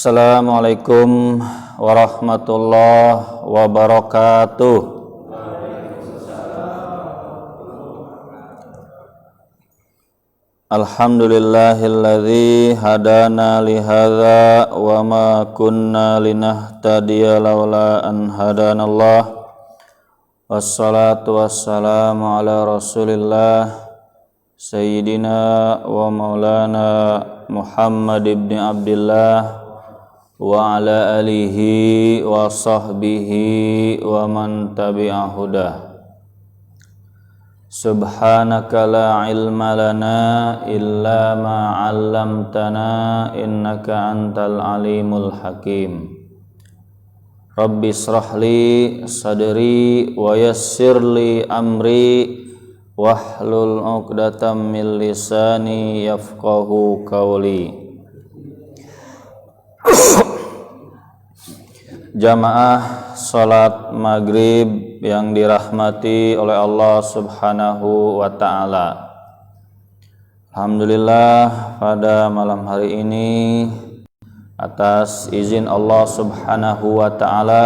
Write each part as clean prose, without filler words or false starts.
Assalamualaikum warahmatullahi wabarakatuh. Alhamdulillahilladzi hadana lihadza wa ma kunna linahtadiya laula an hadanallah. Wassalatu wassalamu ala Rasulillah Sayyidina wa maulana Muhammad ibn Abdullah wa ala alihi wa sahbihi wa man tabi'a hudah. Subhanaka la ilma lana illa ma 'allamtana innaka antal alimul hakim. Rabbi israhli sadri wa yassirli amri wahlul 'uqdatam min lisani yafqahu qawli. Jamaah salat maghrib yang dirahmati oleh Allah subhanahu wa ta'ala. Alhamdulillah pada malam hari ini atas izin Allah subhanahu wa ta'ala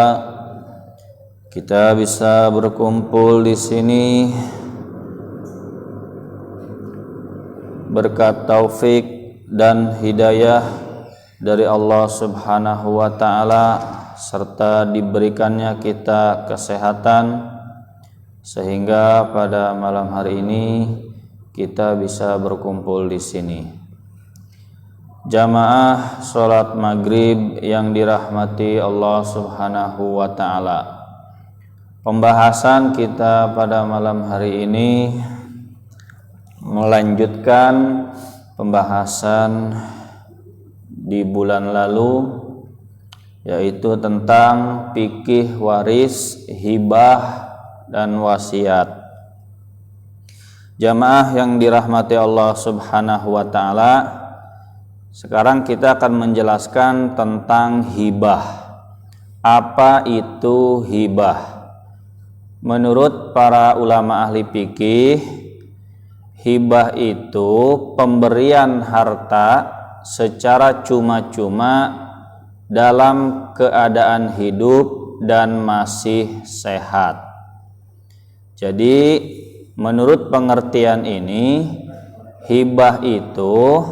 kita bisa berkumpul di sini berkat taufik dan hidayah dari Allah subhanahu wa ta'ala serta diberikannya kita kesehatan sehingga pada malam hari ini kita bisa berkumpul di sini. Jamaah salat maghrib yang dirahmati Allah subhanahu wa ta'ala. Pembahasan kita pada malam hari ini melanjutkan pembahasan di bulan lalu, yaitu tentang fikih waris, hibah, dan wasiat. Jamaah yang dirahmati Allah subhanahu wa ta'ala, sekarang kita akan menjelaskan tentang hibah. Apa itu hibah? Menurut para ulama ahli fikih, hibah itu pemberian harta secara cuma-cuma dalam keadaan hidup dan masih sehat. Jadi menurut pengertian ini, hibah itu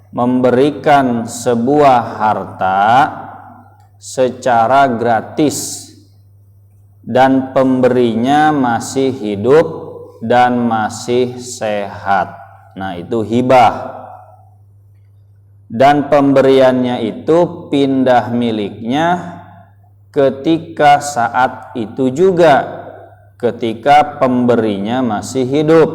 memberikan sebuah harta secara gratis dan pemberinya masih hidup dan masih sehat. Nah, itu hibah. Dan pemberiannya itu pindah miliknya ketika saat itu juga, ketika pemberinya masih hidup.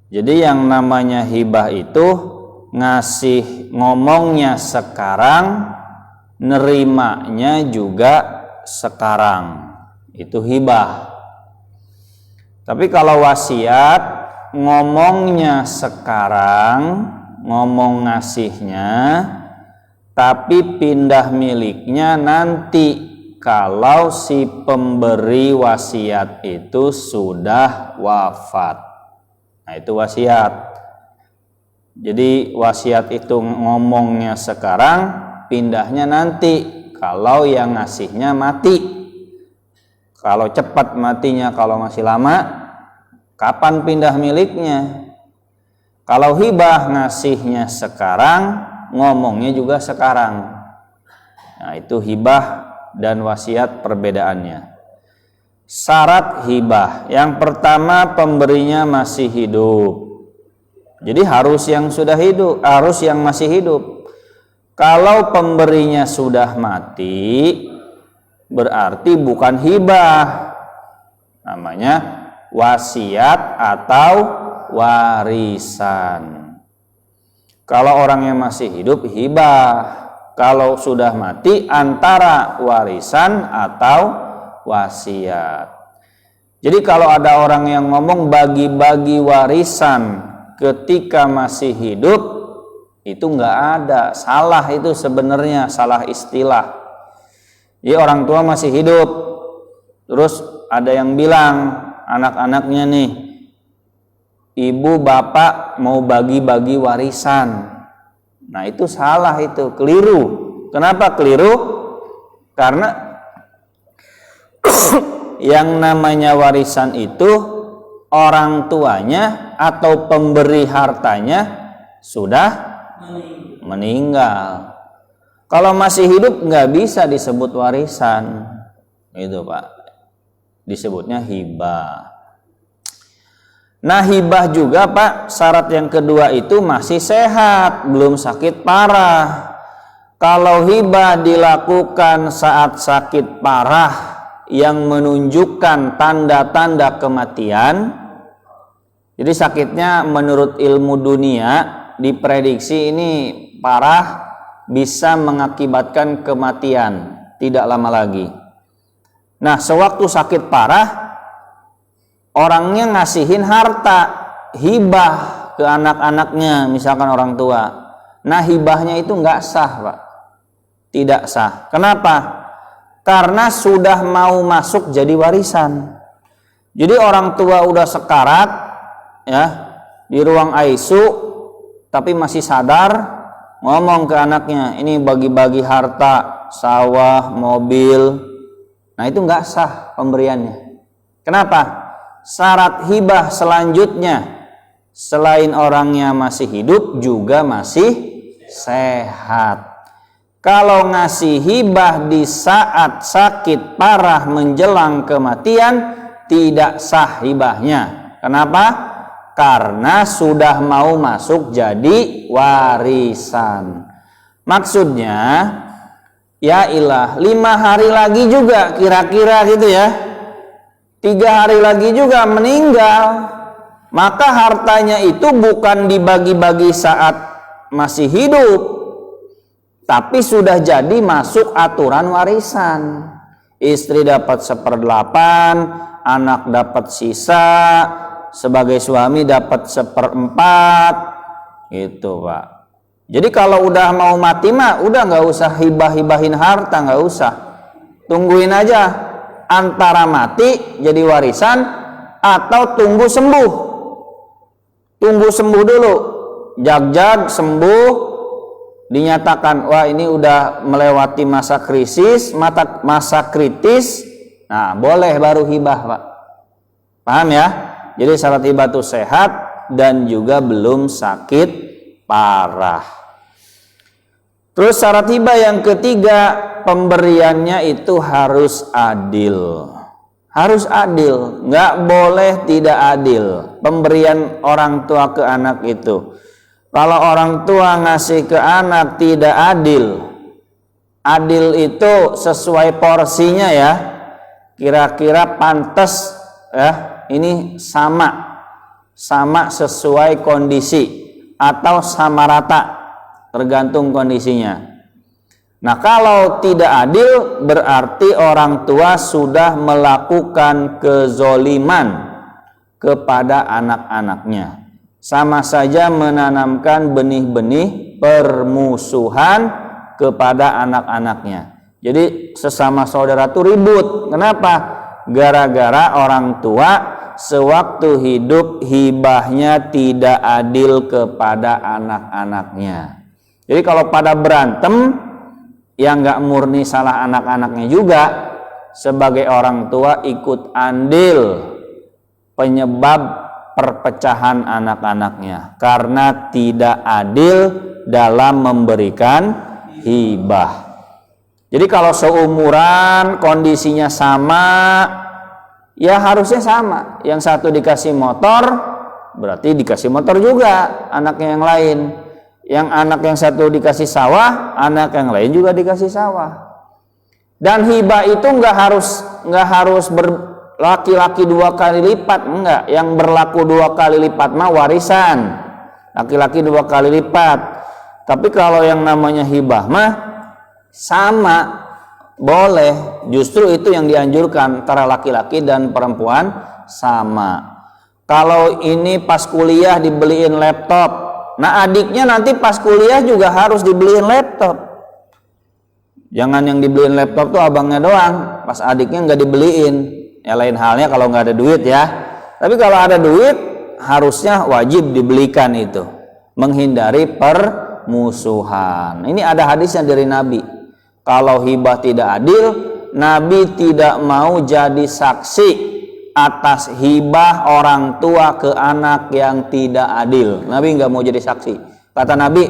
Jadi yang namanya hibah itu ngasih ngomongnya sekarang, nerimanya juga sekarang. Itu hibah. Tapi kalau wasiat, ngomongnya sekarang, ngomong ngasihnya, tapi pindah miliknya nanti kalau si pemberi wasiat itu sudah wafat. Nah, itu wasiat. Jadi wasiat itu ngomongnya sekarang, pindahnya nanti kalau yang ngasihnya mati. Kalau cepat matinya, kalau masih lama, kapan pindah miliknya? Kalau hibah ngasihnya sekarang, ngomongnya juga sekarang. Nah, itu hibah dan wasiat perbedaannya. Syarat hibah, yang pertama pemberinya masih hidup. Jadi harus yang sudah hidup, harus yang masih hidup. Kalau pemberinya sudah mati, berarti bukan hibah. Namanya wasiat atau warisan. Kalau orang yang masih hidup, hibah. Kalau sudah mati, antara warisan atau wasiat. Jadi kalau ada orang yang ngomong bagi-bagi warisan ketika masih hidup, itu nggak ada. Salah itu sebenarnya, salah istilah. Jadi orang tua masih hidup, terus ada yang bilang, anak-anaknya nih, ibu bapak mau bagi-bagi warisan. Nah itu salah, itu keliru. Kenapa keliru? Karena yang namanya warisan itu orang tuanya atau pemberi hartanya sudah meninggal. Kalau masih hidup nggak bisa disebut warisan, itu Pak. Disebutnya hibah. Nah hibah juga Pak, syarat yang kedua itu masih sehat, belum sakit parah. Kalau hibah dilakukan saat sakit parah yang menunjukkan tanda-tanda kematian, jadi sakitnya menurut ilmu dunia diprediksi ini parah, bisa mengakibatkan kematian tidak lama lagi. Nah sewaktu sakit parah, orangnya ngasihin harta hibah ke anak-anaknya, misalkan orang tua. Nah hibahnya itu nggak sah Pak, tidak sah. Kenapa? Karena sudah mau masuk jadi warisan. Jadi orang tua udah sekarat ya di ruang ICU, tapi masih sadar, ngomong ke anaknya, ini bagi-bagi harta, sawah, mobil. Nah itu nggak sah pemberiannya. Kenapa? Syarat hibah selanjutnya selain orangnya masih hidup juga masih sehat. Kalau ngasih hibah di saat sakit parah menjelang kematian tidak sah hibahnya. Kenapa? Karena sudah mau masuk jadi warisan. Maksudnya ya ilah 5 hari lagi juga kira-kira gitu ya, 3 hari lagi juga meninggal, maka hartanya itu bukan dibagi-bagi saat masih hidup, tapi sudah jadi masuk aturan warisan. Istri dapat 1/8, anak dapat sisa, sebagai suami dapat 1/4, gitu Pak. Jadi kalau udah mau mati mah udah nggak usah hibah-hibahin harta, nggak usah, tungguin aja antara mati jadi warisan atau tunggu sembuh dulu, jag-jag sembuh, dinyatakan wah ini udah melewati masa kritis, nah boleh baru hibah Pak. Paham ya? Jadi syarat hibah itu sehat dan juga belum sakit parah. Terus syarat hibah yang ketiga, pemberiannya itu harus adil. Harus adil, nggak boleh tidak adil. Pemberian orang tua ke anak itu, kalau orang tua ngasih ke anak tidak adil, adil itu sesuai porsinya ya, kira-kira pantas ya, ini sama sesuai kondisi atau sama rata, tergantung kondisinya. Nah kalau tidak adil berarti orang tua sudah melakukan kezoliman kepada anak-anaknya, sama saja menanamkan benih-benih permusuhan kepada anak-anaknya. Jadi sesama saudara tuh ribut. Kenapa? Gara-gara orang tua sewaktu hidup hibahnya tidak adil kepada anak-anaknya. Jadi kalau pada berantem, yang nggak murni salah anak-anaknya juga, sebagai orang tua ikut andil penyebab perpecahan anak-anaknya karena tidak adil dalam memberikan hibah. Jadi kalau seumuran kondisinya sama, ya harusnya sama. Yang satu dikasih motor, berarti dikasih motor juga anaknya yang lain. Yang anak yang satu dikasih sawah, anak yang lain juga dikasih sawah. Dan hibah itu nggak harus laki-laki 2 kali lipat, enggak. Yang berlaku 2 kali lipat mah warisan, laki-laki 2 kali lipat. Tapi kalau yang namanya hibah mah sama, boleh. Justru itu yang dianjurkan, antara laki-laki dan perempuan sama. Kalau ini pas kuliah dibeliin laptop, nah adiknya nanti pas kuliah juga harus dibeliin laptop. Jangan yang dibeliin laptop tuh abangnya doang, pas adiknya nggak dibeliin. Ya lain halnya kalau nggak ada duit ya. Tapi kalau ada duit harusnya wajib dibelikan itu, menghindari bermusuhan. Ini ada hadisnya dari Nabi. Kalau hibah tidak adil, Nabi tidak mau jadi saksi atas hibah orang tua ke anak yang tidak adil. Nabi nggak mau jadi saksi. Kata Nabi,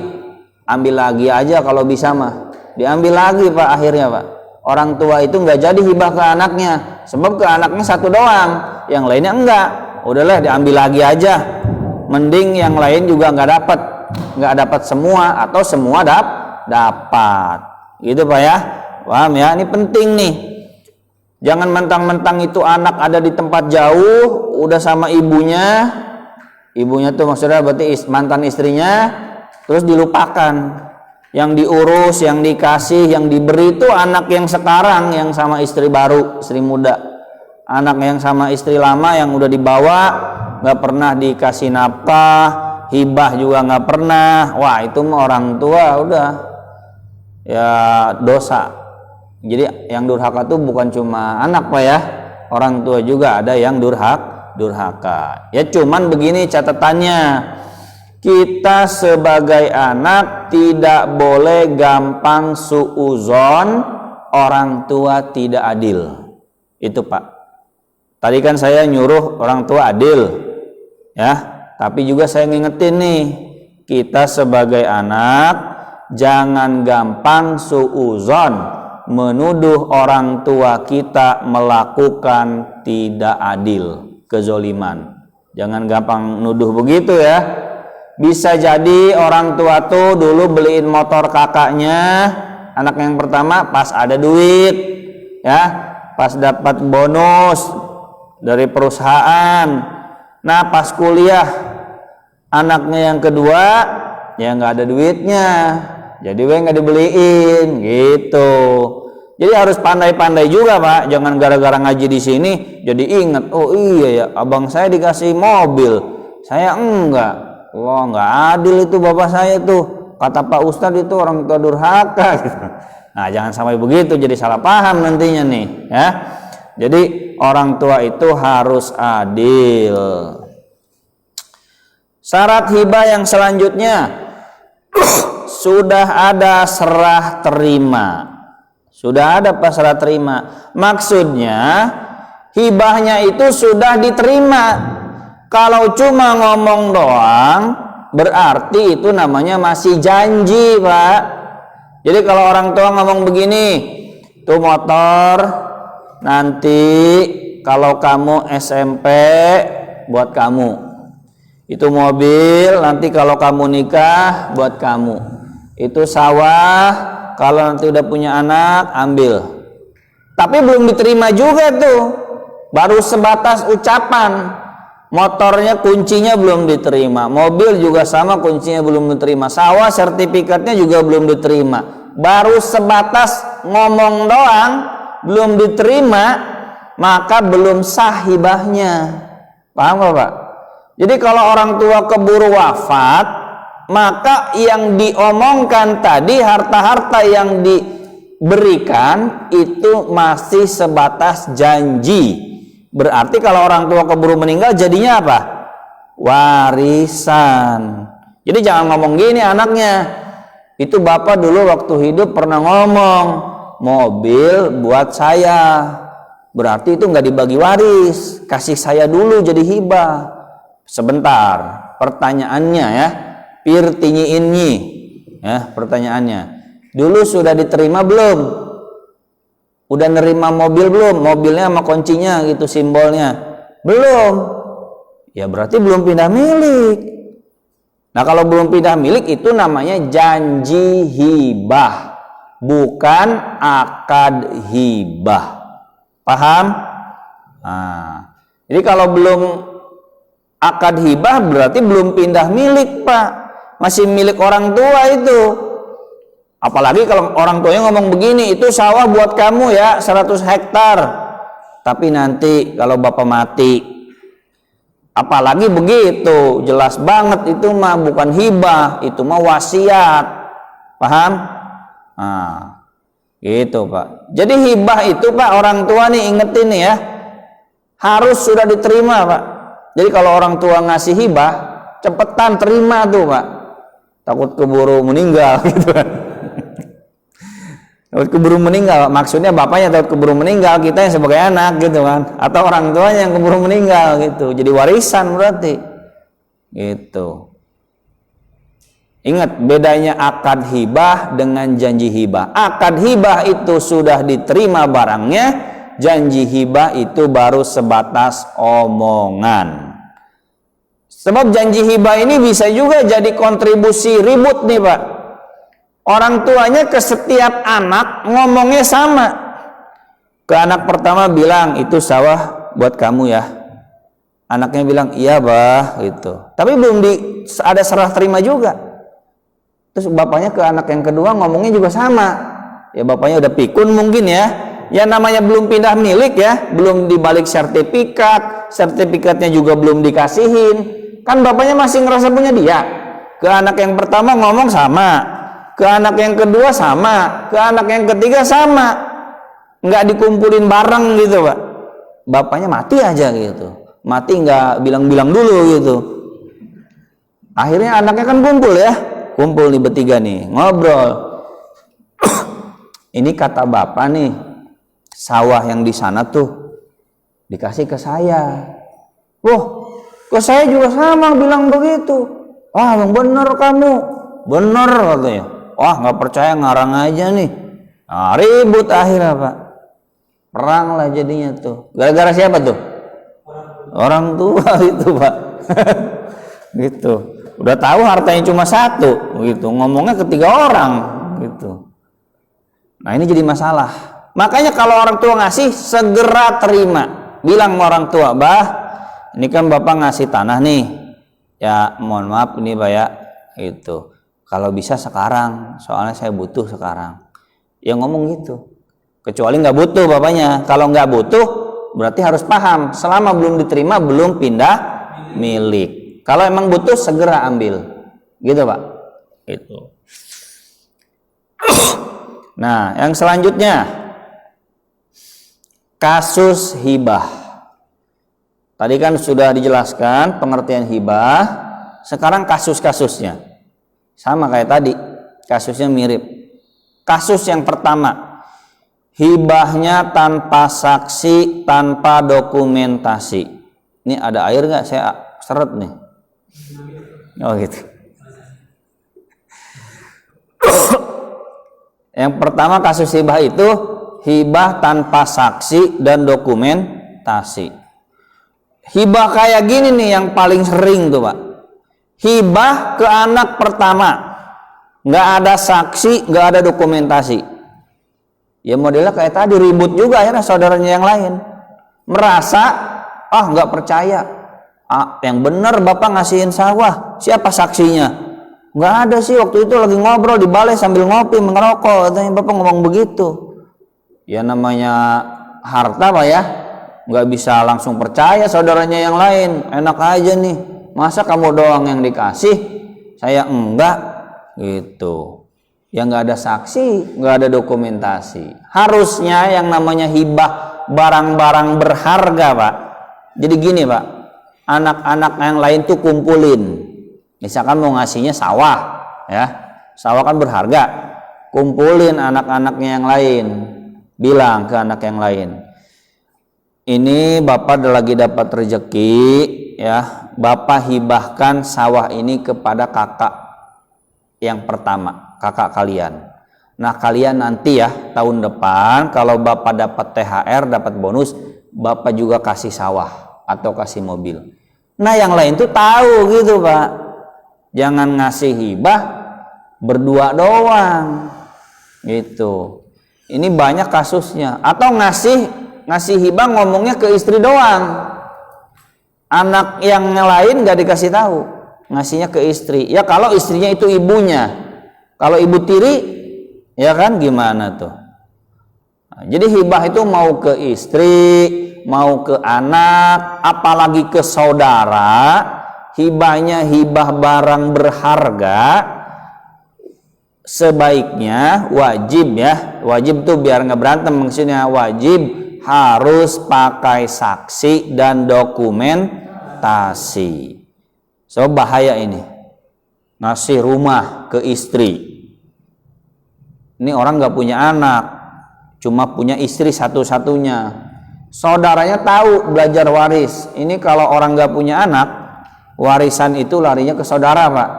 ambil lagi aja kalau bisa mah. Diambil lagi Pak, akhirnya Pak. Orang tua itu nggak jadi hibah ke anaknya, sebab ke anaknya satu doang, yang lainnya enggak. Udahlah diambil lagi aja. Mending yang lain juga nggak dapat semua, atau semua dapat. Gitu Pak ya. Paham ya? Ini penting nih. Jangan mentang-mentang itu anak ada di tempat jauh, udah sama ibunya tuh maksudnya berarti mantan istrinya, terus dilupakan. Yang diurus, yang dikasih, yang diberi itu anak yang sekarang, yang sama istri baru, istri muda. Anak yang sama istri lama yang udah dibawa, nggak pernah dikasih nafkah, hibah juga nggak pernah. Wah, itu mah orang tua udah ya dosa. Jadi yang durhaka itu bukan cuma anak Pak ya, orang tua juga ada yang durhaka. Ya cuman begini catatannya, kita sebagai anak tidak boleh gampang suuzon orang tua tidak adil. Itu Pak. Tadi kan saya nyuruh orang tua adil, ya. Tapi juga saya ngingetin nih, kita sebagai anak jangan gampang suuzon, menuduh orang tua kita melakukan tidak adil, kezoliman. Jangan gampang nuduh begitu ya. Bisa jadi orang tua tuh dulu beliin motor kakaknya, anak yang pertama pas ada duit, ya, pas dapat bonus dari perusahaan. Nah pas kuliah anaknya yang kedua ya nggak ada duitnya, jadi nggak dibeliin gitu. Jadi harus pandai-pandai juga Pak, jangan gara-gara ngaji di sini jadi ingat, oh iya ya abang saya dikasih mobil, saya enggak. Wah nggak adil itu bapak saya tuh, kata Pak Ustadz itu orang tua durhaka gitu. Nah jangan sampai begitu, jadi salah paham nantinya nih ya. Jadi orang tua itu harus adil. Syarat hibah yang selanjutnya sudah ada serah terima. Sudah ada Pak serah terima. Maksudnya hibahnya itu sudah diterima. Kalau cuma ngomong doang, berarti itu namanya masih janji Pak. Jadi kalau orang tua ngomong begini, tuh motor nanti kalau kamu SMP buat kamu, itu mobil nanti kalau kamu nikah buat kamu, itu sawah kalau nanti udah punya anak ambil. Tapi belum diterima juga tuh, baru sebatas ucapan. Motornya kuncinya belum diterima, mobil juga sama kuncinya belum diterima, sawah sertifikatnya juga belum diterima, baru sebatas ngomong doang belum diterima, maka belum sah hibahnya. Paham gak Pak? Jadi kalau orang tua keburu wafat, maka yang diomongkan tadi, harta-harta yang diberikan itu masih sebatas janji. Berarti kalau orang tua keburu meninggal jadinya apa? Warisan. Jadi jangan ngomong gini anaknya, itu bapak dulu waktu hidup pernah ngomong mobil buat saya, berarti itu nggak dibagi waris, kasih saya dulu jadi hibah. Sebentar, pertanyaannya ya, pirtinyiinnya ya, pertanyaannya dulu sudah diterima belum? Udah nerima mobil belum? Mobilnya sama kuncinya gitu simbolnya. Belum. Ya berarti belum pindah milik. Nah kalau belum pindah milik itu namanya janji hibah, bukan akad hibah. Paham? Nah, jadi kalau belum akad hibah berarti belum pindah milik Pak. Masih milik orang tua itu. Apalagi kalau orang tuanya ngomong begini, itu sawah buat kamu ya 100 hektar. Tapi nanti kalau bapak mati, apalagi begitu, jelas banget itu mah bukan hibah, itu mah wasiat. Paham? Nah, gitu Pak. Jadi hibah itu Pak, orang tua nih ingetin nih ya, harus sudah diterima Pak. Jadi kalau orang tua ngasih hibah, cepetan terima tuh Pak. takut keburu meninggal gitu kan. Takut keburu meninggal, maksudnya bapaknya takut keburu meninggal, kita yang sebagai anak gitu kan, atau orang tuanya yang keburu meninggal gitu, jadi warisan berarti gitu. Ingat bedanya akad hibah dengan janji hibah. Akad hibah itu sudah diterima barangnya, janji hibah itu baru sebatas omongan. Sebab janji hibah ini bisa juga jadi kontribusi ribut nih Pak. Orang tuanya ke setiap anak ngomongnya sama. Ke anak pertama bilang, itu sawah buat kamu ya. Anaknya bilang, iya bah gitu. Tapi belum ada serah terima juga. Terus bapaknya ke anak yang kedua ngomongnya juga sama. Ya bapaknya udah pikun mungkin ya. Ya namanya belum pindah milik ya. Belum dibalik sertifikat. Sertifikatnya juga belum dikasihin. Kan bapaknya masih ngerasa punya dia. Ke anak yang pertama ngomong sama. Ke anak yang kedua sama, ke anak yang ketiga sama, nggak dikumpulin bareng gitu Pak. Bapaknya mati aja gitu, mati nggak bilang-bilang dulu gitu. Akhirnya anaknya kan kumpul nih bertiga nih, ngobrol. Ini kata bapak nih, sawah yang di sana tuh dikasih ke saya. Wah, ke saya juga sama bilang begitu. Wah, yang bener kamu, bener katanya. Wah nggak percaya ngarang aja nih. Nah, ribut akhirnya Pak. Perang lah jadinya tuh. Gara-gara siapa tuh? Orang tua itu Pak. Gitu. Udah tahu hartanya cuma satu gitu. Ngomongnya ke 3 orang gitu. Nah ini jadi masalah. Makanya kalau orang tua ngasih segera terima. Bilang orang tua, bah ini kan bapak ngasih tanah nih. Ya mohon maaf ini Pak ya. Gitu. Kalau bisa sekarang, soalnya saya butuh sekarang. Ya ngomong gitu. Kecuali nggak butuh bapaknya. Kalau nggak butuh, berarti harus paham. Selama belum diterima, belum pindah milik. Kalau emang butuh, segera ambil. Gitu Pak. Itu. Nah, yang selanjutnya. Kasus hibah. Tadi kan sudah dijelaskan pengertian hibah. Sekarang kasus-kasusnya. Sama kayak tadi, kasusnya mirip. Kasus yang pertama, hibahnya tanpa saksi, tanpa dokumentasi. Ini ada air nggak? Saya seret nih. Oh gitu. Yang pertama kasus hibah itu hibah tanpa saksi dan dokumentasi. Hibah kayak gini nih yang paling sering tuh Pak. Hibah ke anak pertama, nggak ada saksi, nggak ada dokumentasi. Ya modelnya kayak tadi, ribut juga ya saudaranya yang lain. Merasa, nggak percaya. Yang benar bapak ngasihin sawah, siapa saksinya? Nggak ada sih, waktu itu lagi ngobrol di balai sambil ngopi mengerokok, katanya bapak ngomong begitu. Ya namanya harta Pak ya, nggak bisa langsung percaya saudaranya yang lain. Enak aja nih. Masa kamu doang yang dikasih, saya enggak gitu. Ya nggak ada saksi, nggak ada dokumentasi. Harusnya yang namanya hibah barang-barang berharga Pak. Jadi gini Pak, anak-anak yang lain tuh kumpulin. Misalkan mau ngasihnya sawah, ya sawah kan berharga. Kumpulin anak-anaknya yang lain, bilang ke anak yang lain, ini bapak lagi dapat rezeki, ya bapak hibahkan sawah ini kepada kakak yang pertama, kakak kalian. Nah kalian nanti ya tahun depan kalau bapak dapat THR, dapat bonus, bapak juga kasih sawah atau kasih mobil. Nah yang lain tuh tahu gitu Pak. Jangan ngasih hibah berdua doang gitu. Ini banyak kasusnya. Atau ngasih hibah ngomongnya ke istri doang. Anak yang lain gak dikasih tahu, ngasihnya ke istri. Ya kalau istrinya itu ibunya, kalau ibu tiri, ya kan gimana tuh? Nah, jadi hibah itu mau ke istri, mau ke anak, apalagi ke saudara. Hibahnya hibah barang berharga, sebaiknya wajib ya. Wajib tuh biar nggak berantem, maksudnya wajib harus pakai saksi dan dokumentasi. So bahaya ini. ngasih rumah ke istri. Ini orang nggak punya anak, cuma punya istri satu-satunya. Saudaranya tahu belajar waris. Ini kalau orang nggak punya anak, warisan itu larinya ke saudara, Pak.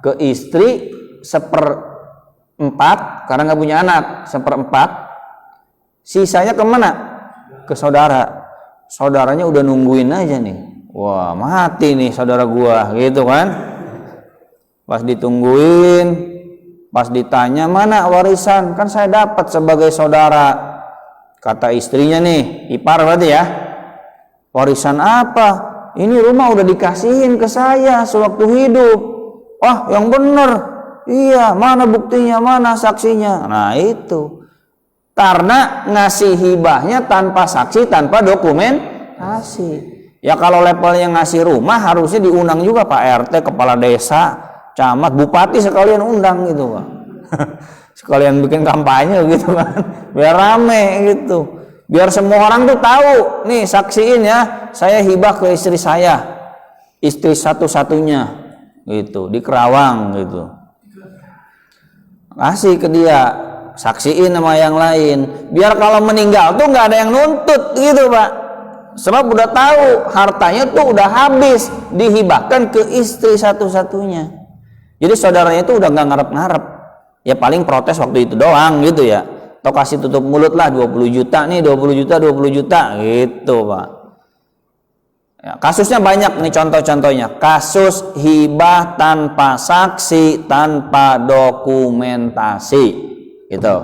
Ke istri 1/4 karena nggak punya anak, 1/4. Sisanya kemana? Ke saudara. Saudaranya udah nungguin aja nih. Wah, mati nih saudara gua, gitu kan? Pas ditungguin, pas ditanya, mana warisan? Kan saya dapat sebagai saudara. Kata istrinya nih, ipar berarti ya. Warisan apa? Ini rumah udah dikasihin ke saya sewaktu hidup. Wah, yang bener. Iya, mana buktinya, mana saksinya? Nah itu. Karena ngasih hibahnya tanpa saksi, tanpa dokumentasi. Ya kalau levelnya ngasih rumah harusnya diundang juga Pak RT, kepala desa, camat, bupati sekalian undang gitu Pak. Sekalian bikin kampanye gitu kan, biar rame gitu, biar semua orang tuh tahu nih, saksiin ya, saya hibah ke istri saya, istri satu-satunya gitu di Kerawang gitu, kasih ke dia, saksiin sama yang lain, biar kalau meninggal tuh nggak ada yang nuntut gitu Pak, sebab udah tahu hartanya tuh udah habis dihibahkan ke istri satu-satunya. Jadi saudaranya itu udah nggak ngarep-ngarep, ya paling protes waktu itu doang gitu ya, atau kasih tutup mulut lah, 20 juta nih, 20 juta, 20 juta gitu Pak ya. Kasusnya banyak nih, contoh-contohnya kasus hibah tanpa saksi, tanpa dokumentasi gitu.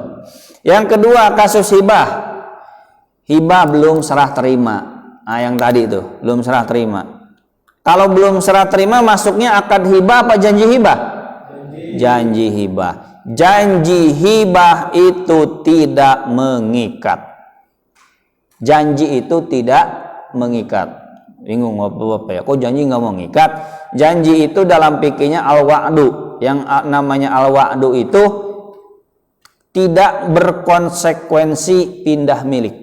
Yang kedua, kasus hibah belum serah terima. Nah yang tadi itu belum serah terima. Kalau belum serah terima masuknya akad hibah apa janji hibah? Janji hibah. Janji hibah itu tidak mengikat. Janji itu tidak mengikat. Bingung apa ya? Kok janji nggak mengikat? Janji itu dalam fikihnya al-wa'du. Yang namanya al-wa'du itu tidak berkonsekuensi pindah milik.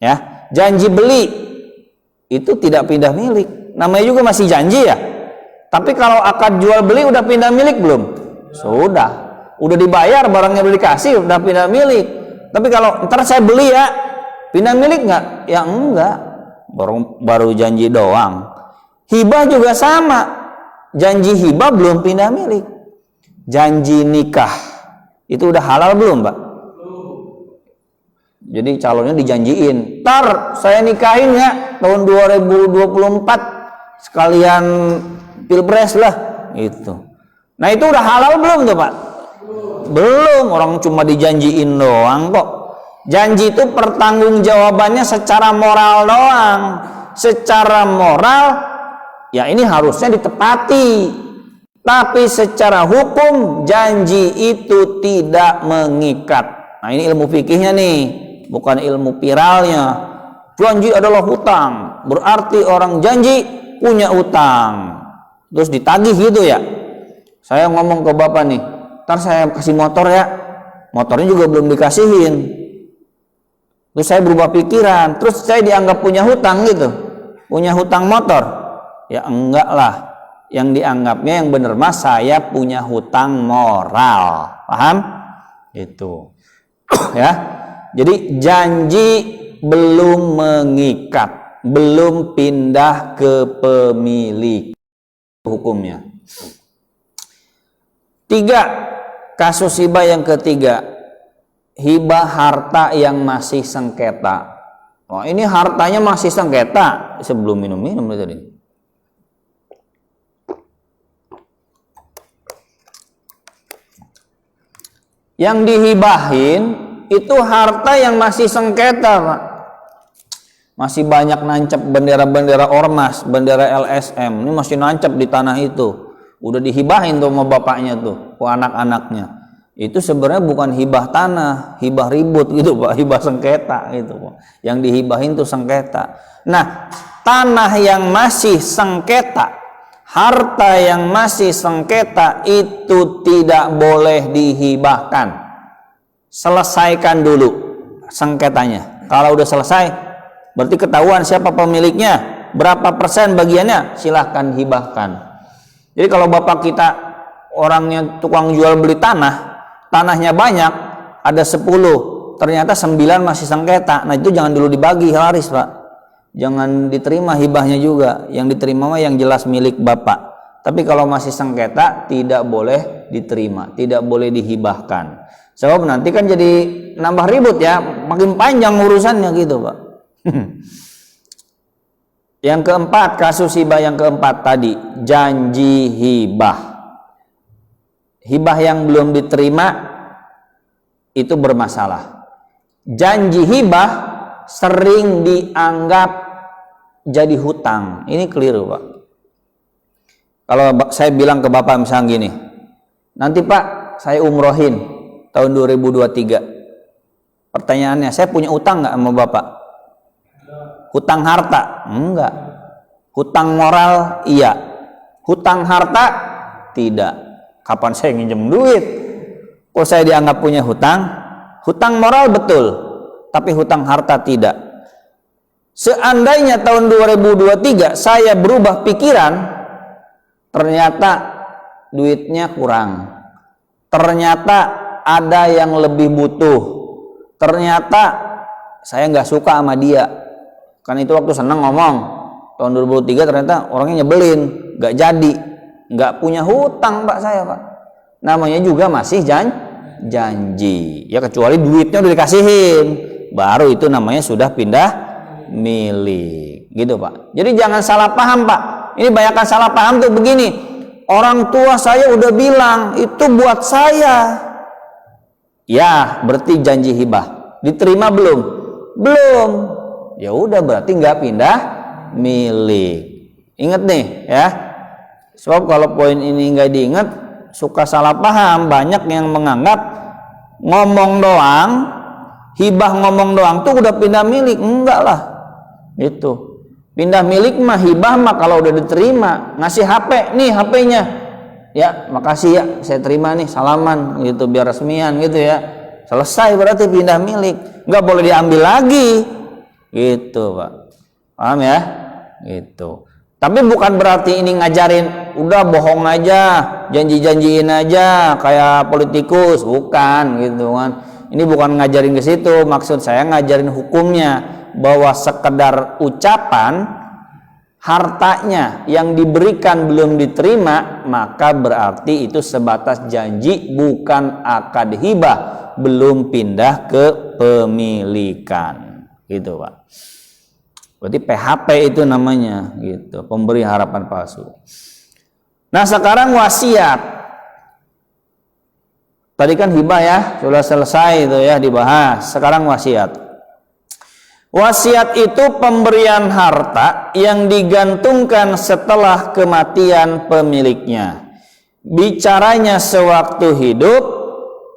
Ya, janji beli itu tidak pindah milik. Namanya juga masih janji ya. Tapi kalau akad jual beli udah pindah milik belum? Sudah. Udah dibayar, barangnya udah dikasih, udah pindah milik. Tapi kalau ntar saya beli ya, pindah milik nggak? Ya enggak. Baru janji doang. Hibah juga sama. Janji hibah belum pindah milik. Janji nikah itu udah halal belum, Mbak? Jadi calonnya dijanjiin, ntar saya nikahin ya tahun 2024 sekalian pilpres lah gitu. Nah itu udah halal belum tuh Pak? Belum, orang cuma dijanjiin doang kok. Janji itu pertanggungjawabannya secara moral doang. Secara moral ya ini harusnya ditepati. Tapi secara hukum janji itu tidak mengikat. Nah ini ilmu fikihnya nih, bukan ilmu piralnya. Janji adalah hutang, berarti orang janji punya utang, terus ditagih gitu ya. Saya ngomong ke bapak nih, ntar saya kasih motor ya, motornya juga belum dikasihin. Terus saya berubah pikiran, terus saya dianggap punya hutang gitu, punya hutang motor. Ya enggak lah, yang dianggapnya yang bener mas saya punya hutang moral, paham? Itu ya. Jadi janji belum mengikat, belum pindah ke pemilik hukumnya. 3, kasus hibah yang ketiga, hibah harta yang masih sengketa. Oh, ini hartanya masih sengketa. Sebelum minum tadi. Yang dihibahin itu harta yang masih sengketa, Pak. Masih banyak nancap bendera-bendera ormas, bendera LSM. Ini masih nancap di tanah itu. Udah dihibahin tuh sama bapaknya tuh, ke anak-anaknya. Itu sebenarnya bukan hibah tanah, hibah ribut gitu Pak, hibah sengketa gitu Pak. Yang dihibahin tuh sengketa. Nah, tanah yang masih sengketa, harta yang masih sengketa itu tidak boleh dihibahkan. Selesaikan dulu sengketanya. Kalau udah selesai, berarti ketahuan siapa pemiliknya, berapa persen bagiannya, silahkan hibahkan. Jadi kalau bapak kita orangnya tukang jual beli tanahnya banyak, ada 10, ternyata 9 masih sengketa. Nah itu jangan dulu dibagi waris, Pak. Jangan diterima hibahnya juga. Yang diterima mah yang jelas milik Bapak. Tapi kalau masih sengketa tidak boleh diterima, tidak boleh dihibahkan. Sebab nanti kan jadi nambah ribut ya, makin panjang urusannya gitu, Pak. Yang keempat, kasus hibah yang keempat tadi, janji hibah. Hibah yang belum diterima itu bermasalah. Janji hibah sering dianggap jadi hutang. Ini keliru, Pak. Kalau saya bilang ke Bapak misalnya gini, nanti Pak saya umrohin tahun 2023. Pertanyaannya, saya punya utang nggak sama Bapak? Hutang harta? Enggak. Hutang moral? Iya. Hutang harta? Tidak. Kapan saya nginjem duit? Kalau saya dianggap punya hutang? Hutang moral betul, tapi hutang harta tidak. Seandainya tahun 2023 saya berubah pikiran, ternyata duitnya kurang, ternyata ada yang lebih butuh, ternyata saya nggak suka sama dia. Kan itu waktu seneng ngomong, tahun 2003 ternyata orangnya nyebelin, nggak jadi, nggak punya hutang Pak saya, Pak. Namanya juga masih janji. Ya kecuali duitnya udah dikasihin, baru itu namanya sudah pindah milik, gitu Pak. Jadi jangan salah paham, Pak. Ini banyakkan salah paham tuh begini. Orang tua saya udah bilang itu buat saya. Ya, berarti janji hibah. Diterima belum? Belum. Ya udah berarti nggak pindah milik. Ingat nih ya. Sebab kalau poin ini nggak diingat suka salah paham. Banyak yang menganggap ngomong doang, hibah ngomong doang tuh udah pindah milik. Enggak lah. Itu. Pindah milik mah hibah mah kalau udah diterima. Ngasih HP, nih HP-nya. Ya, makasih ya, saya terima nih, salaman gitu biar resmian gitu ya. Selesai berarti pindah milik. Nggak boleh diambil lagi. Gitu, Pak. Paham ya? Gitu. Tapi bukan berarti ini ngajarin udah bohong aja, janji-janjiin aja kayak politikus, bukan gitu kan. Ini bukan ngajarin ke situ, maksud saya ngajarin hukumnya bahwa sekedar ucapan hartanya yang diberikan belum diterima, maka berarti itu sebatas janji, bukan akad hibah, belum pindah ke pemilikan. Gitu, Pak. Berarti PHP itu namanya, gitu, pemberi harapan palsu. Nah, sekarang wasiat. Tadi kan hibah ya, sudah selesai itu ya dibahas. Sekarang wasiat. Wasiat itu pemberian harta yang digantungkan setelah kematian pemiliknya. Bicaranya sewaktu hidup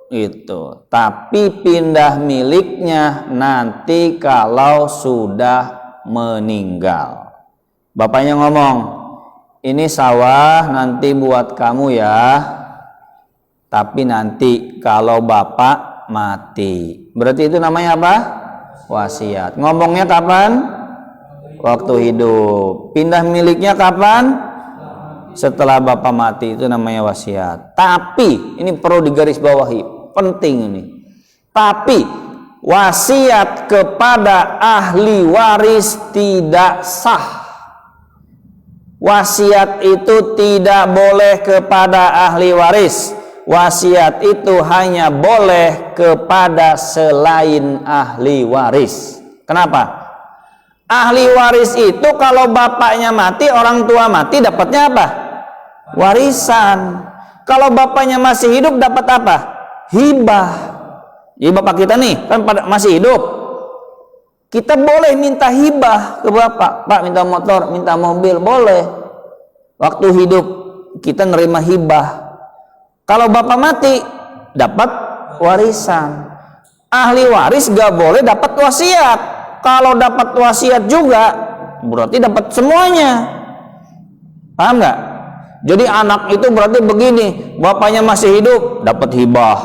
itu, tapi pindah miliknya nanti kalau sudah meninggal. Bapaknya ngomong, ini sawah nanti buat kamu ya, tapi nanti kalau bapak mati. Berarti itu namanya apa? Wasiat. Ngomongnya kapan? Waktu hidup. Pindah miliknya kapan? Setelah bapak mati. Itu namanya wasiat. Tapi ini perlu digarisbawahi, penting ini. Tapi wasiat kepada ahli waris tidak sah. Wasiat itu tidak boleh kepada ahli waris. Wasiat itu hanya boleh kepada selain ahli waris. Kenapa? Ahli waris itu kalau bapaknya mati, orang tua mati, dapatnya apa? Warisan. Kalau bapaknya masih hidup dapat apa? Hibah. Jadi bapak kita nih kan masih hidup. Kita boleh minta hibah ke bapak. Pak minta motor, minta mobil, boleh. Waktu hidup kita nerima hibah. Kalau bapak mati dapat warisan. Ahli waris gak boleh dapat wasiat. Kalau dapat wasiat juga berarti dapat semuanya. Paham nggak? Jadi anak itu berarti begini, bapaknya masih hidup dapat hibah,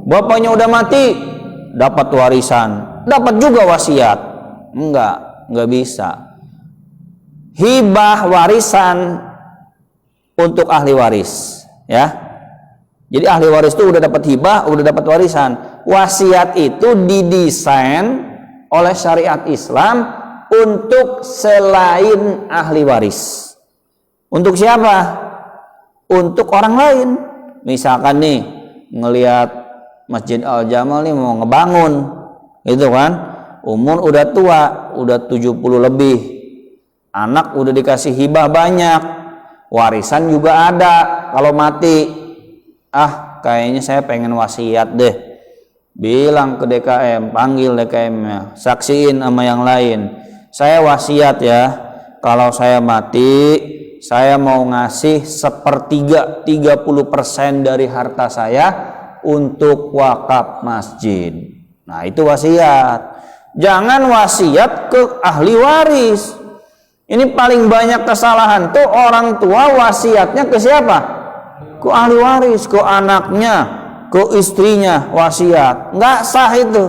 bapaknya udah mati dapat warisan, dapat juga wasiat. Nggak bisa. Hibah warisan untuk ahli waris, ya. Jadi ahli waris itu udah dapat hibah, udah dapat warisan. Wasiat itu didesain oleh syariat Islam untuk selain ahli waris. Untuk siapa? Untuk orang lain. Misalkan nih ngelihat Masjid Al Jamal nih mau ngebangun, gitu kan? Umur udah tua, udah 70 lebih. Anak udah dikasih hibah banyak. Warisan juga ada kalau mati. Kayaknya saya pengen wasiat deh. Bilang ke DKM, panggil DKM-nya, saksiin sama yang lain. Saya wasiat ya, kalau saya mati, saya mau ngasih 1/3, 30% dari harta saya untuk wakaf masjid. Nah, itu wasiat. Jangan wasiat ke ahli waris. Ini paling banyak kesalahan tuh, orang tua wasiatnya ke siapa? Ke ahli waris, ke anaknya, ke istrinya wasiat. Nggak sah itu.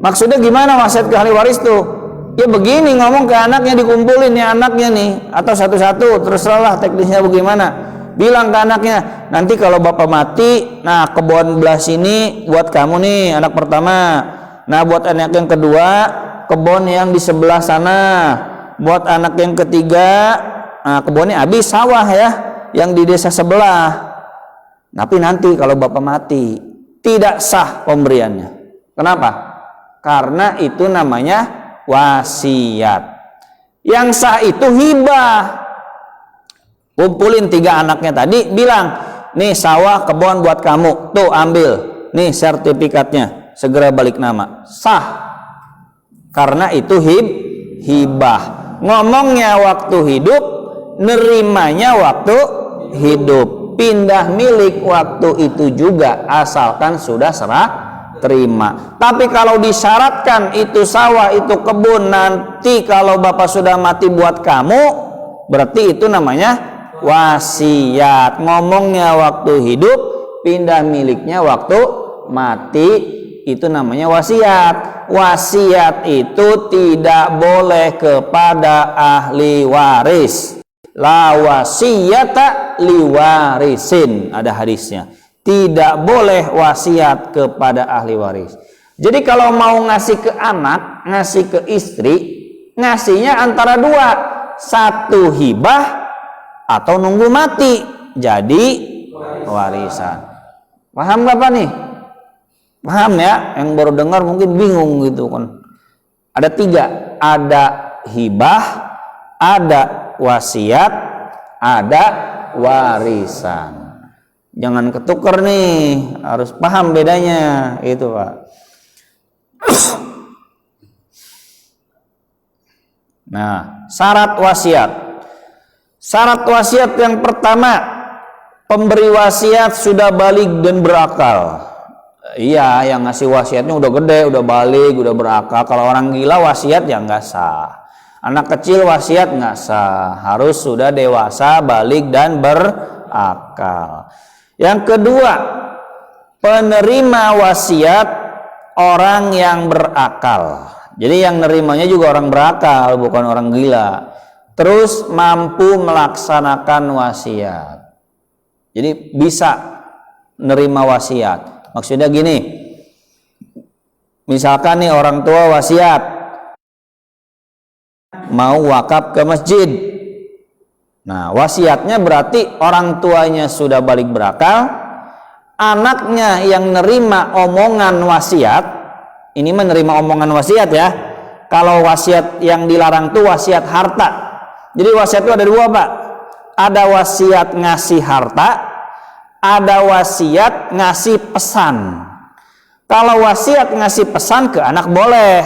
Maksudnya gimana wasiat ke ahli waris tuh? Ya begini, ngomong ke anaknya, dikumpulin nih anaknya nih, atau satu-satu, terserahlah teknisnya bagaimana. Bilang ke anaknya, nanti kalau bapak mati, nah kebun belah sini buat kamu nih, anak pertama. Nah buat anak yang kedua, kebun yang di sebelah sana. Buat anak yang ketiga, nah kebunnya habis sawah ya, yang di desa sebelah. Tapi nanti kalau bapak mati, tidak sah pemberiannya. Kenapa? Karena itu namanya wasiat. Yang sah itu hibah. Kumpulin 3 anaknya tadi, bilang, nih sawah kebun buat kamu, tuh ambil, nih sertifikatnya, segera balik nama. Sah. Karena itu hibah. Ngomongnya waktu hidup, nerimanya waktu hidup. Pindah milik waktu itu juga, asalkan sudah serah terima. Tapi kalau disyaratkan itu sawah, itu kebun, nanti kalau bapak sudah mati buat kamu, berarti itu namanya wasiat. Ngomongnya waktu hidup, pindah miliknya waktu mati, itu namanya wasiat. Wasiat itu tidak boleh kepada ahli waris. La wasiyata liwarisin, ada hadisnya. Tidak boleh wasiat kepada ahli waris. Jadi kalau mau ngasih ke anak, ngasih ke istri, ngasihnya antara 2, 1 hibah atau nunggu mati jadi warisan. Paham gak Pak nih? Paham ya? Yang baru dengar mungkin bingung gitu kan. Ada 3, ada hibah, ada wasiat, ada warisan. Jangan ketuker nih, harus paham bedanya itu Pak. Nah, syarat wasiat. Syarat wasiat yang pertama, pemberi wasiat sudah baligh dan berakal. Iya, yang ngasih wasiatnya udah gede, udah baligh, udah berakal. Kalau orang gila wasiat ya nggak sah. Anak kecil wasiat nggak sah, harus sudah dewasa, baligh dan berakal. Yang kedua, penerima wasiat orang yang berakal. Jadi yang nerimanya juga orang berakal, bukan orang gila. Terus mampu melaksanakan wasiat. Jadi bisa nerima wasiat. Maksudnya gini, misalkan nih orang tua wasiat mau wakaf ke masjid. Nah, wasiatnya berarti orang tuanya sudah balik berakal, anaknya yang nerima omongan wasiat, ini menerima omongan wasiat ya. Kalau wasiat yang dilarang tuh wasiat harta. Jadi wasiat itu ada 2 Pak. Ada wasiat ngasih harta, ada wasiat ngasih pesan. Kalau wasiat ngasih pesan ke anak boleh.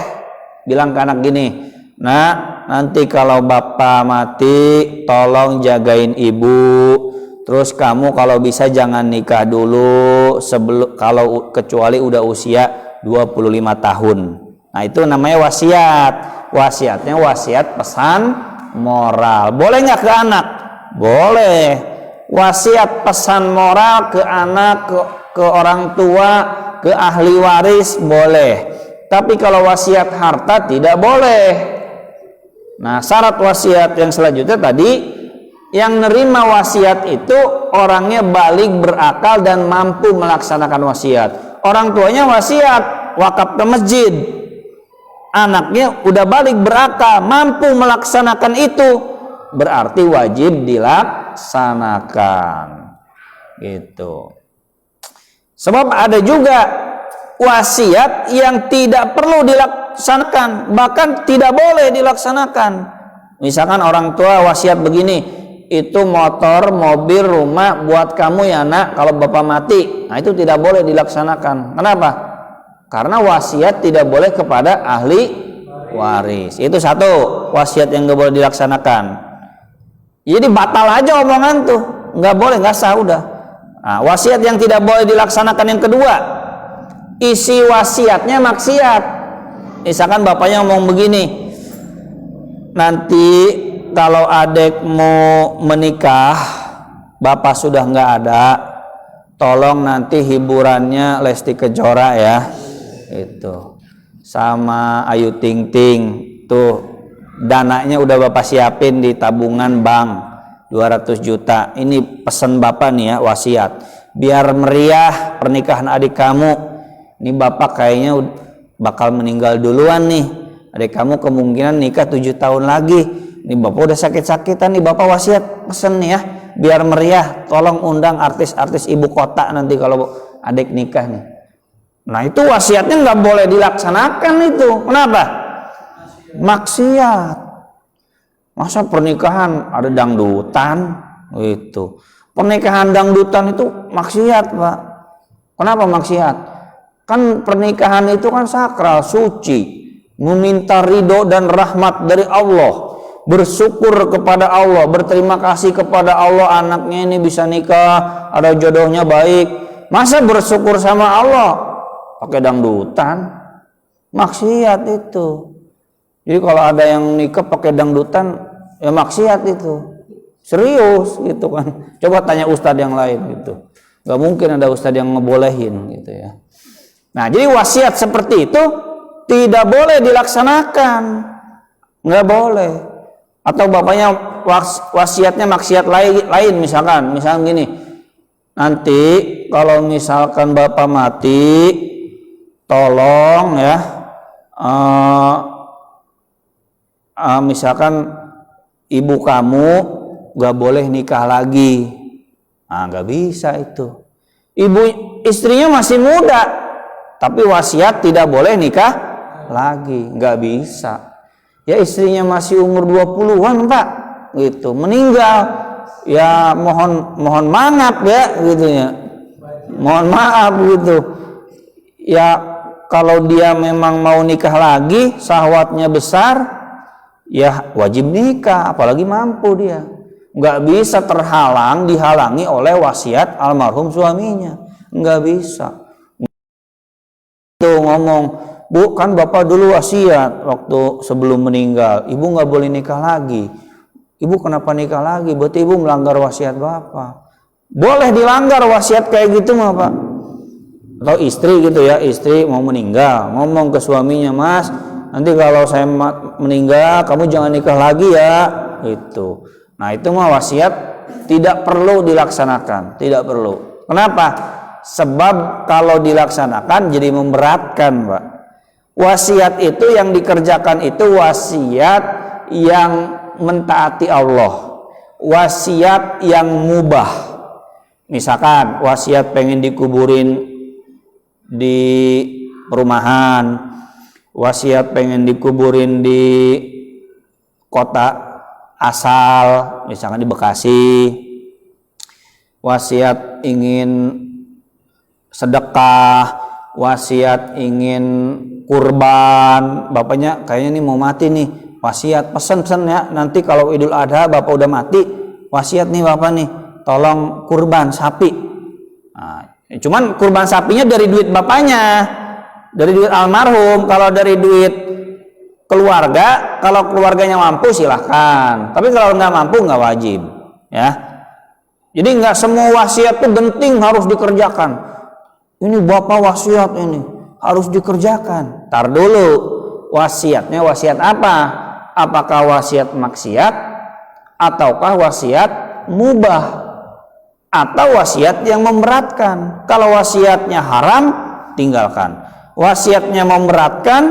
Bilang ke anak gini, nah nanti kalau bapak mati tolong jagain ibu, terus kamu kalau bisa jangan nikah dulu sebelum, kalau kecuali udah usia 25 tahun. Nah itu namanya wasiat. Wasiatnya wasiat pesan moral. Boleh nggak ke anak? Boleh. Wasiat pesan moral ke anak, ke orang tua, ke ahli waris boleh. Tapi kalau wasiat harta tidak boleh. Nah, syarat wasiat yang selanjutnya tadi Yang nerima wasiat itu orangnya balik, berakal, dan mampu melaksanakan wasiat. Orang tuanya wasiat wakaf ke masjid, anaknya udah balik, berakal, mampu melaksanakan itu, berarti wajib dilaksanakan gitu. Sebab ada juga wasiat yang tidak perlu dilaksanakan, bahkan tidak boleh dilaksanakan. Misalkan orang tua wasiat begini, itu motor, mobil, rumah buat kamu ya nak kalau bapak mati. Nah itu tidak boleh dilaksanakan. Kenapa? Karena wasiat tidak boleh kepada ahli waris. Itu satu wasiat yang nggak boleh dilaksanakan. Jadi batal aja omongan tuh, nggak boleh, nggak sah udah. Nah, wasiat yang tidak boleh dilaksanakan yang kedua, isi wasiatnya maksiat. Misalkan bapaknya ngomong begini, nanti kalau adek mau menikah, bapak sudah nggak ada, tolong nanti hiburannya Lesti Kejora ya, itu sama Ayu Ting Ting, tuh dananya udah bapak siapin di tabungan bank 200 juta. Ini pesan bapak nih ya, wasiat, biar meriah pernikahan adik kamu. Ini bapak kayaknya bakal meninggal duluan nih, adik kamu kemungkinan nikah 7 tahun lagi. Ini bapak udah sakit-sakitan nih, bapak wasiat pesen nih ya, biar meriah, tolong undang artis-artis ibu kota nanti kalau adik nikah nih. Nah itu wasiatnya nggak boleh dilaksanakan itu. Kenapa? Maksiat. Masa pernikahan ada dangdutan itu? Pernikahan dangdutan itu maksiat, Pak. Kenapa maksiat? Kan pernikahan itu kan sakral, suci, meminta ridho dan rahmat dari Allah, bersyukur kepada Allah, berterima kasih kepada Allah anaknya ini bisa nikah, ada jodohnya baik. Masa bersyukur sama Allah pakai dangdutan? Maksiat itu. Jadi kalau ada yang nikah pakai dangdutan, ya maksiat itu. Serius gitu kan. Coba tanya ustadz yang lain gitu. Gak mungkin ada ustadz yang ngebolehin gitu ya. Nah jadi wasiat seperti itu tidak boleh dilaksanakan. Nggak boleh. Atau bapaknya wasiatnya maksiat lain misalkan gini, nanti kalau misalkan bapak mati, tolong ya, misalkan ibu kamu gak boleh nikah lagi. Nah gak bisa itu. Istrinya masih muda, tapi wasiat tidak boleh nikah lagi, gak bisa. Ya istrinya masih umur 20-an Pak, gitu, meninggal, ya mohon maaf ya, gitu ya, mohon maaf gitu. Ya kalau dia memang mau nikah lagi, syahwatnya besar, ya wajib nikah, apalagi mampu dia. Nggak bisa dihalangi oleh wasiat almarhum suaminya, nggak bisa. Tuh ngomong, Bu, kan bapak dulu wasiat waktu sebelum meninggal, ibu nggak boleh nikah lagi. Ibu kenapa nikah lagi? Berarti ibu melanggar wasiat bapak. Boleh dilanggar wasiat kayak gitu mah Pak. Atau istri gitu ya, istri mau meninggal, ngomong ke suaminya, Mas, nanti kalau saya meninggal kamu jangan nikah lagi ya, itu. Nah itu mah wasiat tidak perlu dilaksanakan, tidak perlu. Kenapa? Sebab kalau dilaksanakan jadi memberatkan Pak. Wasiat itu yang dikerjakan itu wasiat yang mentaati Allah, wasiat yang mubah. Misalkan wasiat pengen dikuburin di perumahan, wasiat pengen dikuburin di kota asal, misalkan di Bekasi, wasiat ingin sedekah, wasiat ingin kurban, bapaknya kayaknya nih mau mati nih, wasiat pesen ya, nanti kalau Idul Adha bapak udah mati, wasiat nih bapak nih, tolong kurban sapi. Nah, cuman kurban sapinya dari duit bapaknya, dari duit almarhum. Kalau dari duit keluarga, kalau keluarganya mampu silahkan, tapi kalau nggak mampu nggak wajib ya. Jadi nggak semua wasiat tuh genting harus dikerjakan. Ini bapak wasiat ini harus dikerjakan. Tar dulu, wasiatnya wasiat apa? Apakah wasiat maksiat ataukah wasiat mubah atau wasiat yang memberatkan. Kalau wasiatnya haram, tinggalkan. Wasiatnya memberatkan,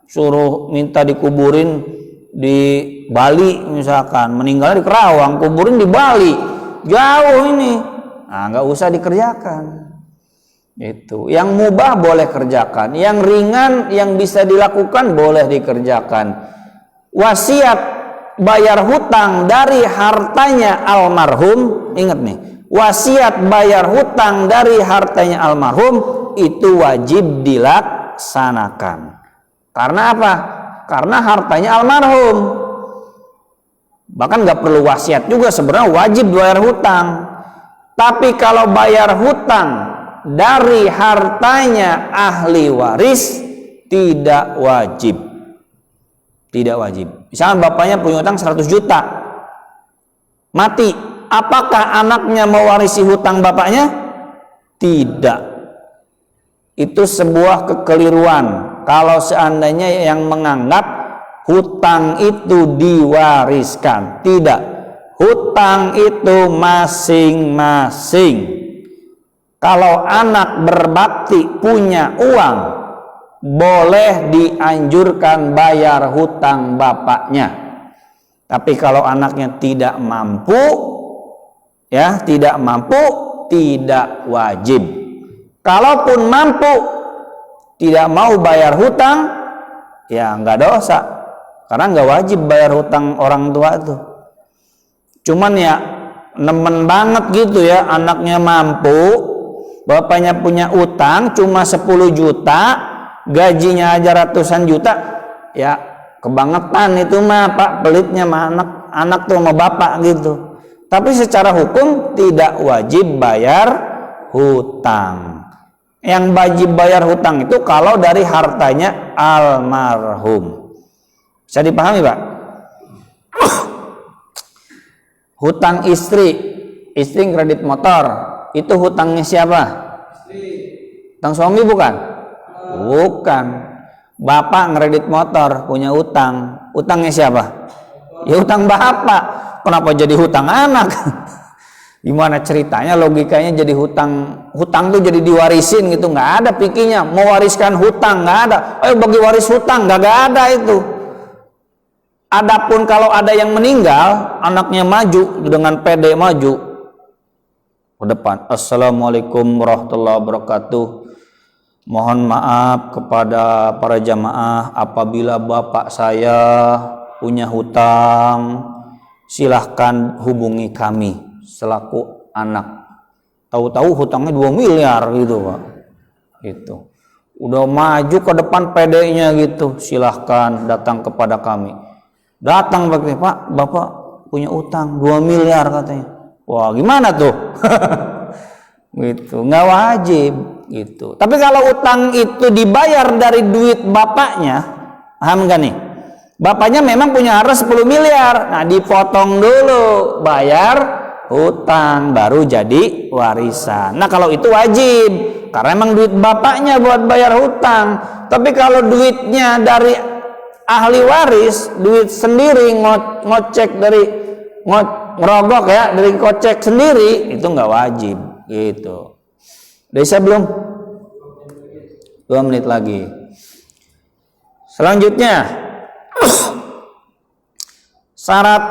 suruh minta dikuburin di Bali misalkan, meninggal di Kerawang, kuburin di Bali, jauh ini, nah nggak usah dikerjakan. Itu yang mubah boleh kerjakan, yang ringan yang bisa dilakukan boleh dikerjakan. Wasiat bayar hutang dari hartanya almarhum, ingat nih, wasiat bayar hutang dari hartanya almarhum itu wajib dilaksanakan. Karena apa? Karena hartanya almarhum. Bahkan nggak perlu wasiat juga, sebenarnya wajib bayar hutang. Tapi kalau bayar hutang dari hartanya ahli waris tidak wajib. Tidak wajib. Misalnya bapaknya punya hutang 100 juta, mati, apakah anaknya mewarisi hutang bapaknya? Tidak. Itu sebuah kekeliruan kalau seandainya yang menganggap hutang itu diwariskan. Tidak, hutang itu masing-masing. Kalau anak berbakti punya uang, boleh dianjurkan bayar hutang bapaknya. Tapi kalau anaknya tidak mampu, tidak wajib. Kalaupun mampu tidak mau bayar hutang, ya nggak dosa, karena nggak wajib bayar hutang orang tua itu. Cuman ya nemen banget gitu ya, anaknya mampu, bapaknya punya utang cuma 10 juta, gajinya aja ratusan juta, ya kebangetan itu mah Pak, pelitnya mah anak tuh sama bapak gitu. Tapi secara hukum tidak wajib bayar hutang. Yang wajib bayar hutang itu kalau dari hartanya almarhum. Bisa dipahami Pak? Hutang istri kredit motor, itu hutangnya siapa? Hutang suami bukan? Bukan. Bapak kredit motor punya utang, utangnya siapa? Ya hutang bapak. Kenapa jadi hutang anak? Gimana ceritanya, logikanya jadi hutang tuh jadi diwarisin gitu? Nggak ada pikirnya mewariskan hutang, nggak ada. Ayo bagi waris hutang, nggak ada itu. Adapun kalau ada yang meninggal, anaknya maju dengan pede maju ke depan, assalamualaikum warahmatullahi wabarakatuh, mohon maaf kepada para jamaah apabila bapak saya punya hutang, silahkan hubungi kami selaku anak. Tahu-tahu hutangnya 2 miliar gitu Pak. Gitu. Udah maju ke depan PD-nya gitu, silahkan datang kepada kami. Datang Pak, bapak punya utang 2 miliar katanya. Wah gimana tuh? Gitu, nggak wajib gitu. Tapi kalau utang itu dibayar dari duit bapaknya, paham gak nih? Bapaknya memang punya harta 10 miliar. Nah dipotong dulu, bayar hutang baru jadi warisan. Nah kalau itu wajib karena emang duit bapaknya buat bayar hutang. Tapi kalau duitnya dari ahli waris, duit sendiri ngocek dari ngerogok ya, dari kocek sendiri, itu nggak wajib gitu. Udah bisa belum? 2 menit lagi. Selanjutnya syarat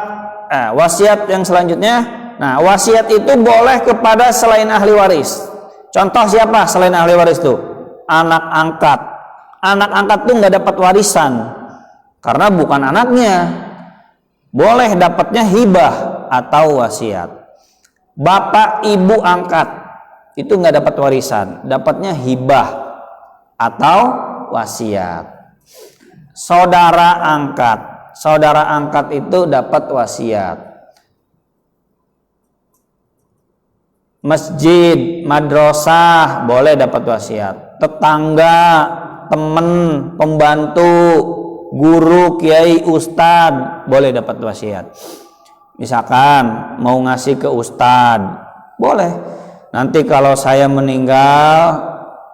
wasiat yang selanjutnya. Nah, wasiat itu boleh kepada selain ahli waris. Contoh siapa selain ahli waris tuh? Anak angkat. Anak angkat tuh nggak dapat warisan karena bukan anaknya. Boleh dapatnya hibah atau wasiat. Bapak ibu angkat itu nggak dapat warisan, dapatnya hibah atau wasiat. Saudara angkat itu dapat wasiat. Masjid, madrasah boleh dapat wasiat. Tetangga, teman, pembantu, guru, kiai, ustad boleh dapat wasiat. Misalkan mau ngasih ke ustad, boleh. Nanti kalau saya meninggal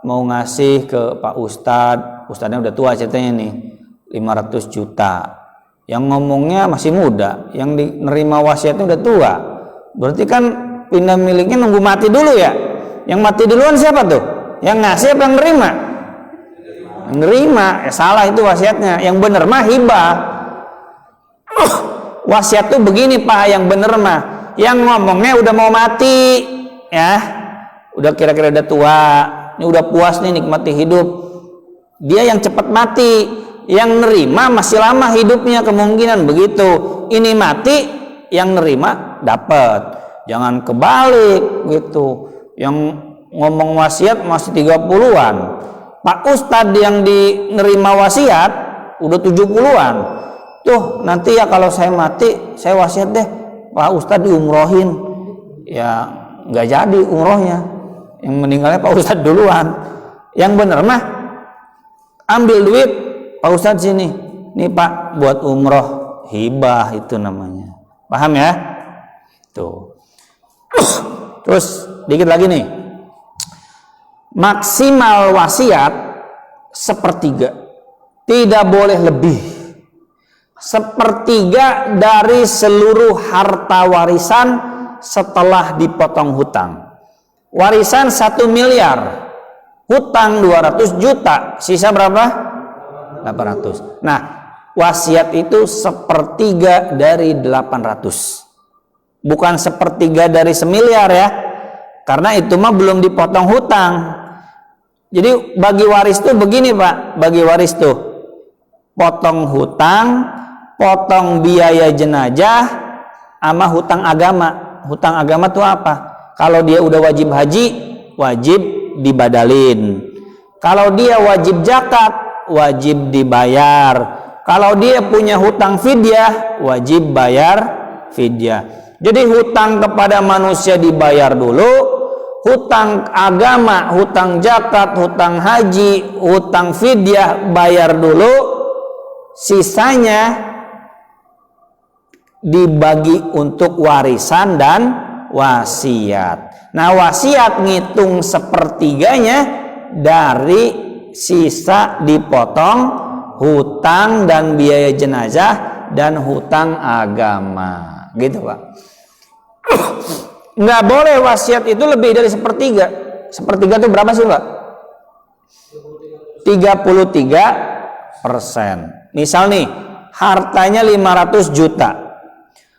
mau ngasih ke Pak Ustad, ustadnya udah tua ceritanya nih, 500 juta. Yang ngomongnya masih muda, yang nerima wasiatnya udah tua. Berarti kan pindah miliknya nunggu mati dulu ya. Yang mati duluan siapa tuh? Yang ngasih apa yang nerima? Yang nerima. Salah itu wasiatnya. Yang bener mah hibah. Wasiat tuh begini Pak, yang bener mah. Yang ngomongnya udah mau mati, ya. Udah kira-kira udah tua. Ini udah puas nih nikmati hidup. Dia yang cepat mati. Yang nerima masih lama hidupnya, kemungkinan begitu. Ini mati, yang nerima dapat. Jangan kebalik gitu. Yang ngomong wasiat masih 30-an. Pak Ustadz yang nerima wasiat udah 70-an. Tuh nanti ya kalau saya mati, saya wasiat deh Pak Ustadz diumrohin. Ya nggak jadi umrohnya. Yang meninggalnya Pak Ustadz duluan. Yang bener mah ambil duit Pak Ustadz sini. Nih Pak buat umroh, hibah itu namanya. Paham ya? Tuh. Terus dikit lagi nih. Maksimal wasiat sepertiga. Tidak boleh lebih. Sepertiga dari seluruh harta warisan setelah dipotong hutang. Warisan 1 miliar, hutang 200 juta, sisa berapa? 800. Nah, wasiat itu sepertiga dari 800. Bukan sepertiga dari 1 miliar ya. Karena itu mah belum dipotong hutang. Jadi bagi waris tuh begini Pak, bagi waris tuh potong hutang, potong biaya jenazah, sama hutang agama. Hutang agama tuh apa? Kalau dia udah wajib haji, wajib dibadalin. Kalau dia wajib zakat, wajib dibayar. Kalau dia punya hutang fidyah, wajib bayar fidyah. Jadi hutang kepada manusia dibayar dulu, hutang agama, hutang zakat, hutang haji, hutang fidyah bayar dulu, sisanya dibagi untuk warisan dan wasiat. Nah, wasiat ngitung sepertiganya dari sisa dipotong hutang dan biaya jenazah dan hutang agama. Gitu Pak. Nggak boleh wasiat itu lebih dari sepertiga. Sepertiga itu berapa sih Pak? 33%. Misal nih, hartanya 500 juta.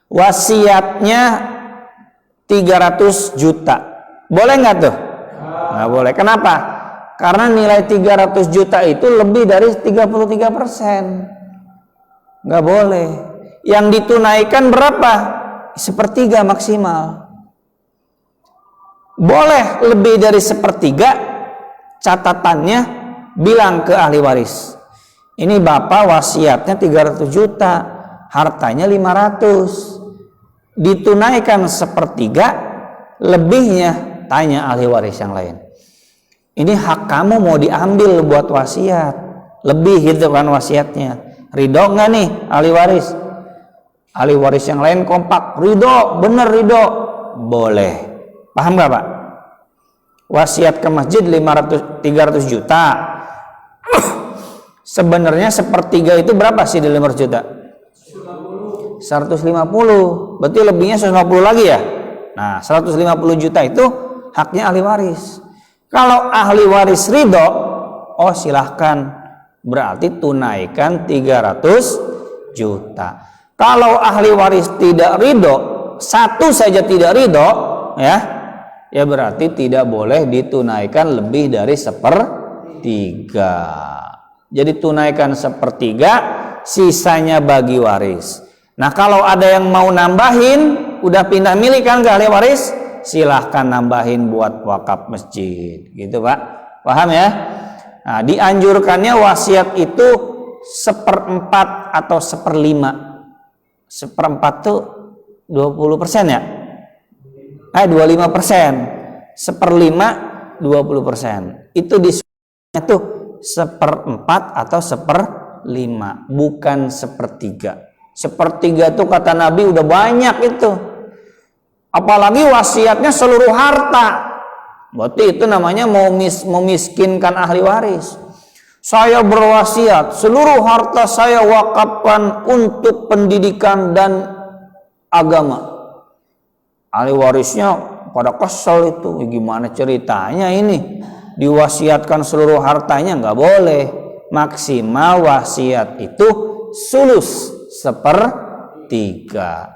Wasiatnya 300 juta. Boleh nggak tuh? Nggak boleh. Kenapa? Karena nilai 300 juta itu lebih dari 33%. Nggak boleh. Yang ditunaikan berapa? Sepertiga maksimal. Boleh lebih dari sepertiga, catatannya bilang ke ahli waris. Ini bapak wasiatnya 300 juta, hartanya 500. Ditunaikan sepertiga, lebihnya tanya ahli waris yang lain. Ini hak kamu mau diambil buat wasiat. Lebih gitu kan wasiatnya. Ridho nggak nih ahli waris? Ahli waris yang lain kompak, ridho, bener ridho, boleh. Paham nggak Pak? Wasiat ke masjid 300 juta. Sebenarnya sepertiga itu berapa sih di 500 juta? 150. Berarti lebihnya 150 lagi ya? Nah, 150 juta itu haknya ahli waris. Kalau ahli waris ridho, oh silahkan. Berarti tunaikan 300 juta. Kalau ahli waris tidak ridho, satu saja tidak ridho, ya berarti tidak boleh ditunaikan lebih dari sepertiga. Jadi tunaikan sepertiga, sisanya bagi waris. Nah kalau ada yang mau nambahin, udah pindah milik kan ke ahli waris, silahkan nambahin buat wakaf masjid, gitu Pak. Paham ya? Nah dianjurkannya wasiat itu 1/4 atau 1/5. 1/4 tuh 20% ya? 25%. 1/5 20%. Itu disuruhnya tuh 1/4 atau 1/5, bukan 1/3. 1/3 tuh kata Nabi udah banyak itu. Apalagi wasiatnya seluruh harta. Berarti itu namanya memiskinkan ahli waris. saya berwasiat seluruh harta saya wakafkan untuk pendidikan dan agama. Ahli warisnya pada kesel itu, gimana ceritanya ini diwasiatkan seluruh hartanya? Nggak boleh, maksimal wasiat itu sulus, 1/3.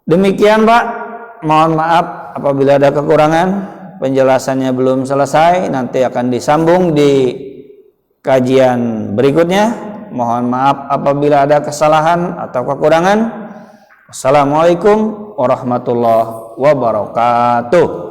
Demikian Pak, mohon maaf apabila ada kekurangan, penjelasannya belum selesai, nanti akan disambung di kajian berikutnya. Mohon maaf apabila ada kesalahan atau kekurangan. Assalamualaikum warahmatullahi wabarakatuh.